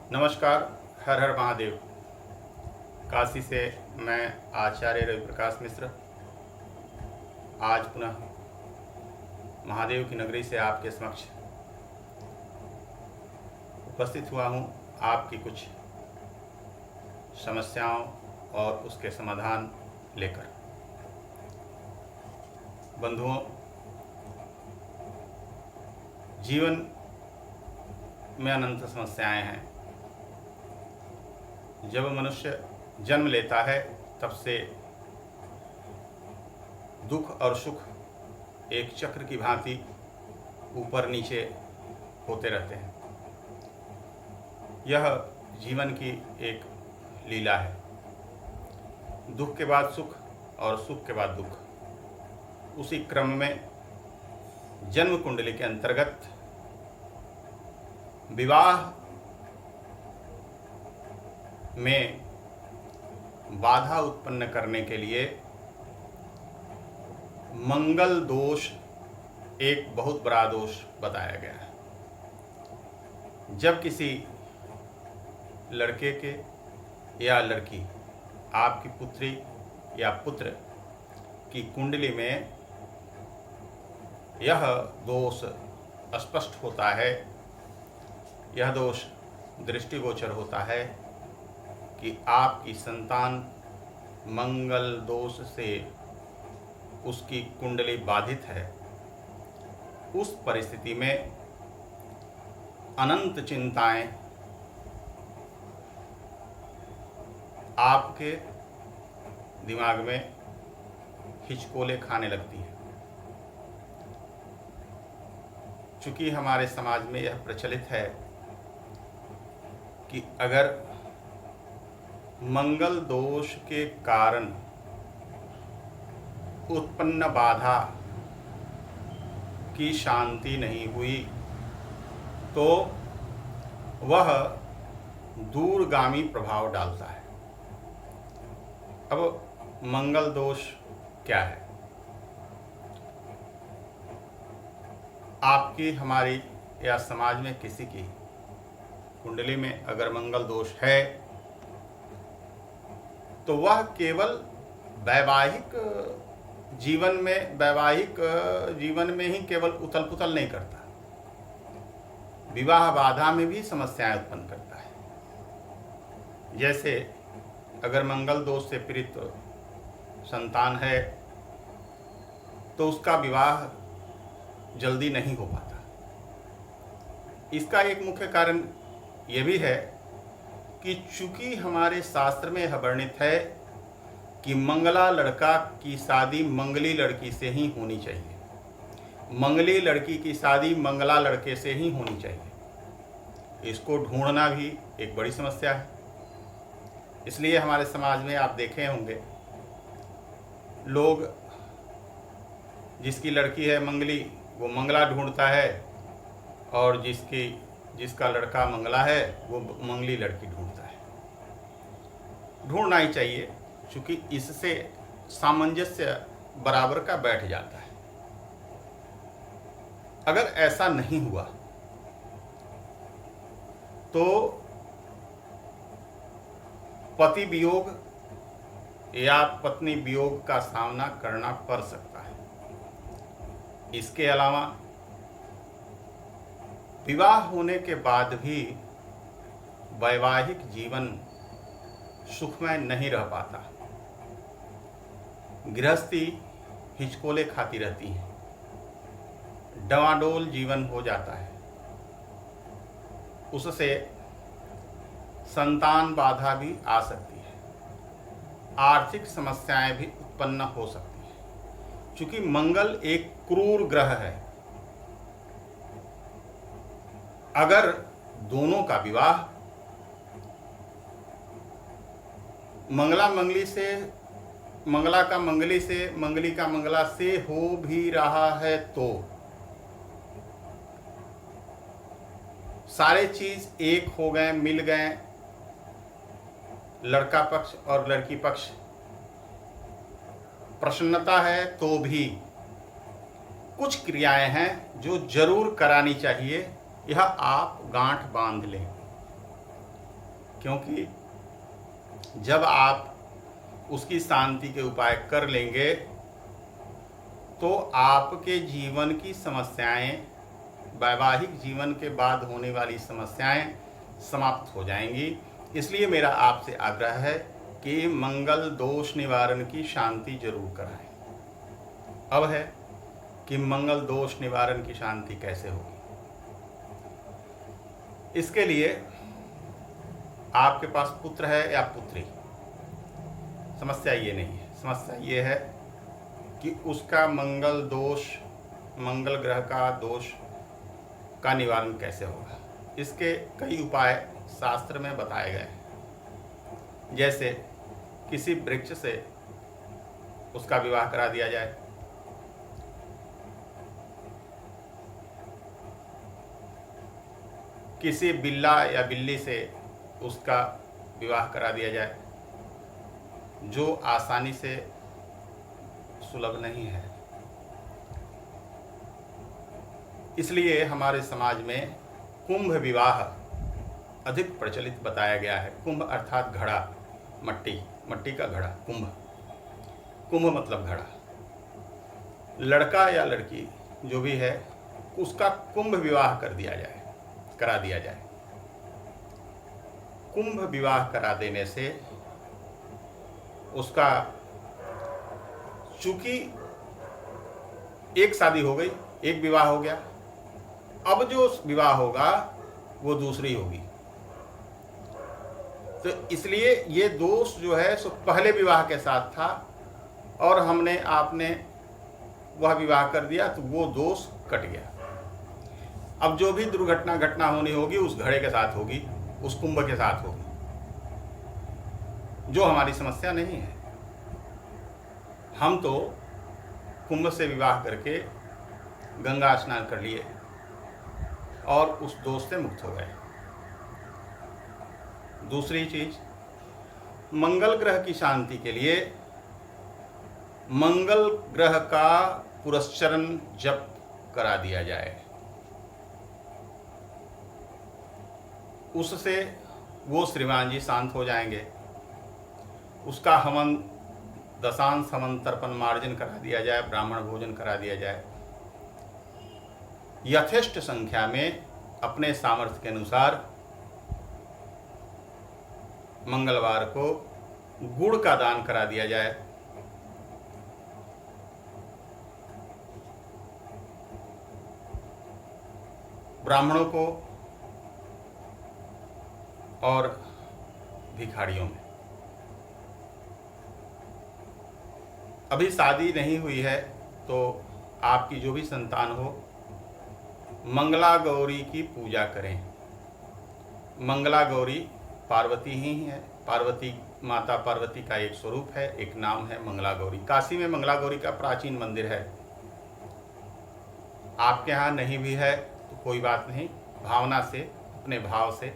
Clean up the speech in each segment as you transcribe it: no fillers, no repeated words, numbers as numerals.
नमस्कार। हर हर महादेव। काशी से मैं आचार्य रवि प्रकाश मिश्र आज पुनः महादेव की नगरी से आपके समक्ष उपस्थित हुआ हूँ, आपकी कुछ समस्याओं और उसके समाधान लेकर। बंधुओं, जीवन में अनंत समस्याएं हैं। जब मनुष्य जन्म लेता है तब से दुख और सुख एक चक्र की भांति ऊपर नीचे होते रहते हैं। यह जीवन की एक लीला है। दुख के बाद सुख और सुख के बाद दुख। उसी क्रम में जन्म कुंडली के अंतर्गत विवाह में बाधा उत्पन्न करने के लिए मंगल दोष एक बहुत बड़ा दोष बताया गया है। जब किसी लड़के के या लड़की, आपकी पुत्री या पुत्र की कुंडली में यह दोष स्पष्ट होता है, यह दोष दृष्टिगोचर होता है कि आपकी संतान मंगल दोष से उसकी कुंडली बाधित है, उस परिस्थिति में अनंत चिंताएं आपके दिमाग में हिचकोले खाने लगती हैं। चूँकि हमारे समाज में यह प्रचलित है कि अगर मंगल दोष के कारण उत्पन्न बाधा की शांति नहीं हुई तो वह दूरगामी प्रभाव डालता है। अब मंगल दोष क्या है? आपकी, हमारी या समाज में किसी की कुंडली में अगर मंगल दोष है तो वह केवल वैवाहिक जीवन में ही केवल उथल पुथल नहीं करता, विवाह बाधा में भी समस्याएं उत्पन्न करता है। जैसे अगर मंगल दोष से पीड़ित संतान है तो उसका विवाह जल्दी नहीं हो पाता। इसका एक मुख्य कारण यह भी है कि चूंकि हमारे शास्त्र में यह वर्णित है कि मंगला लड़का की शादी मंगली लड़की से ही होनी चाहिए, मंगली लड़की की शादी मंगला लड़के से ही होनी चाहिए। इसको ढूंढना भी एक बड़ी समस्या है। इसलिए हमारे समाज में आप देखे होंगे, लोग जिसकी लड़की है मंगली वो मंगला ढूंढता है, और जिसका लड़का मंगला है वो मंगली लड़की ढूंढता है। ढूंढना ही चाहिए, क्योंकि इससे सामंजस्य बराबर का बैठ जाता है। अगर ऐसा नहीं हुआ तो पति वियोग या पत्नी वियोग का सामना करना पड़ सकता है। इसके अलावा विवाह होने के बाद भी वैवाहिक जीवन सुखमय नहीं रह पाता। गृहस्थी हिचकोले खाती रहती है, डवाडोल जीवन हो जाता है। उससे संतान बाधा भी आ सकती है, आर्थिक समस्याएं भी उत्पन्न हो सकती है। क्योंकि मंगल एक क्रूर ग्रह है। अगर दोनों का विवाह मंगला का मंगली से, मंगली का मंगला से हो भी रहा है तो सारे चीज एक हो गए, मिल गए, लड़का पक्ष और लड़की पक्ष प्रसन्नता है, तो भी कुछ क्रियाएं हैं जो जरूर करानी चाहिए। यह आप गांठ बांध लें। क्योंकि जब आप उसकी शांति के उपाय कर लेंगे तो आपके जीवन की समस्याएं, वैवाहिक जीवन के बाद होने वाली समस्याएं समाप्त हो जाएंगी। इसलिए मेरा आपसे आग्रह है कि मंगल दोष निवारण की शांति जरूर कराएं। अब है कि मंगल दोष निवारण की शांति कैसे होगी। इसके लिए आपके पास पुत्र है या पुत्री, समस्या ये नहीं है। समस्या ये है कि उसका मंगल दोष, मंगल ग्रह का दोष का निवारण कैसे होगा। इसके कई उपाय शास्त्र में बताए गए हैं। जैसे किसी वृक्ष से उसका विवाह करा दिया जाए, किसी बिल्ला या बिल्ली से उसका विवाह करा दिया जाए, जो आसानी से सुलभ नहीं है। इसलिए हमारे समाज में कुंभ विवाह अधिक प्रचलित बताया गया है। कुंभ अर्थात घड़ा, मट्टी का घड़ा, कुंभ मतलब घड़ा। लड़का या लड़की जो भी है उसका कुंभ विवाह करा दिया जाए। कुंभ विवाह करा देने से उसका, चूंकि एक शादी हो गई, एक विवाह हो गया, अब जो विवाह होगा वो दूसरी होगी। तो इसलिए ये दोष जो है सो पहले विवाह के साथ था और आपने वह विवाह कर दिया तो वो दोष कट गया। अब जो भी घटना होनी होगी उस घड़े के साथ होगी, उस कुंभ के साथ होगी, जो हमारी समस्या नहीं है। हम तो कुंभ से विवाह करके गंगा स्नान कर लिए और उस दोष से मुक्त हो गए। दूसरी चीज, मंगल ग्रह की शांति के लिए मंगल ग्रह का पुरस्चरण जप करा दिया जाए। उससे वो श्रीमान जी शांत हो जाएंगे। उसका हवन, दशांश हवन तर्पण मार्जन करा दिया जाए, ब्राह्मण भोजन करा दिया जाए। यथेष्ट संख्या में अपने सामर्थ्य के अनुसार मंगलवार को गुड़ का दान करा दिया जाए। ब्राह्मणों को और भिखारियों में। अभी शादी नहीं हुई है तो आपकी जो भी संतान हो, मंगला गौरी की पूजा करें। मंगला गौरी पार्वती ही है। माता पार्वती का एक स्वरूप है, एक नाम है मंगला गौरी। काशी में मंगला गौरी का प्राचीन मंदिर है। आपके यहाँ नहीं भी है तो कोई बात नहीं, भावना से, अपने भाव से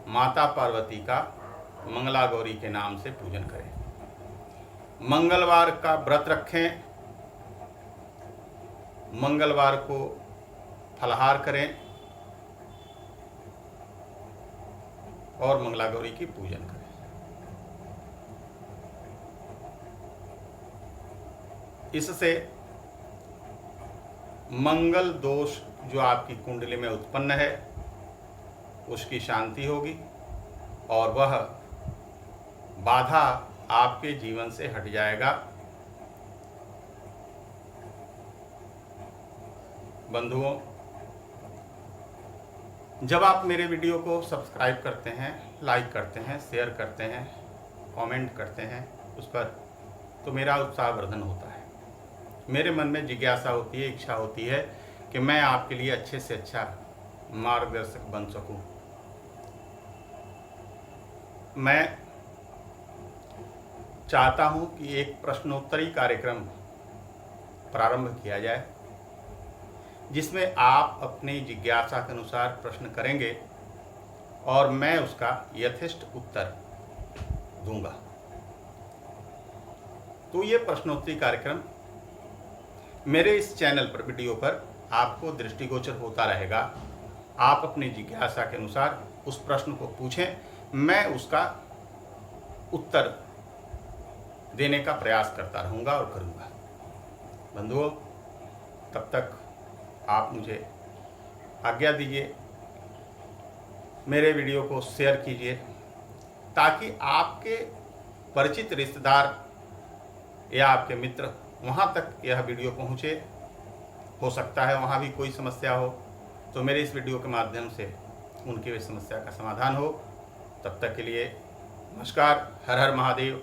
माता पार्वती का मंगला गौरी के नाम से पूजन करें। मंगलवार का व्रत रखें, मंगलवार को फलाहार करें और मंगला गौरी की पूजन करें। इससे मंगल दोष जो आपकी कुंडली में उत्पन्न है उसकी शांति होगी और वह बाधा आपके जीवन से हट जाएगा। बंधुओं, जब आप मेरे वीडियो को सब्सक्राइब करते हैं, लाइक करते हैं, शेयर करते हैं, कमेंट करते हैं उस पर, तो मेरा उत्साहवर्धन होता है। मेरे मन में जिज्ञासा होती है, इच्छा होती है कि मैं आपके लिए अच्छे से अच्छा मार्गदर्शक बन सकूं। मैं चाहता हूं कि एक प्रश्नोत्तरी कार्यक्रम प्रारंभ किया जाए जिसमें आप अपनी जिज्ञासा के अनुसार प्रश्न करेंगे और मैं उसका यथेष्ट उत्तर दूंगा। तो ये प्रश्नोत्तरी कार्यक्रम मेरे इस चैनल पर, वीडियो पर आपको दृष्टिगोचर होता रहेगा। आप अपनी जिज्ञासा के अनुसार उस प्रश्न को पूछें, मैं उसका उत्तर देने का प्रयास करता रहूँगा और करूँगा। बंधुओं, तब तक आप मुझे आज्ञा दीजिए, मेरे वीडियो को शेयर कीजिए ताकि आपके परिचित रिश्तेदार या आपके मित्र वहाँ तक यह वीडियो पहुँचे। हो सकता है वहाँ भी कोई समस्या हो, तो मेरे इस वीडियो के माध्यम से उनकी भी समस्या का समाधान हो। तब तक के लिए नमस्कार। हर हर महादेव।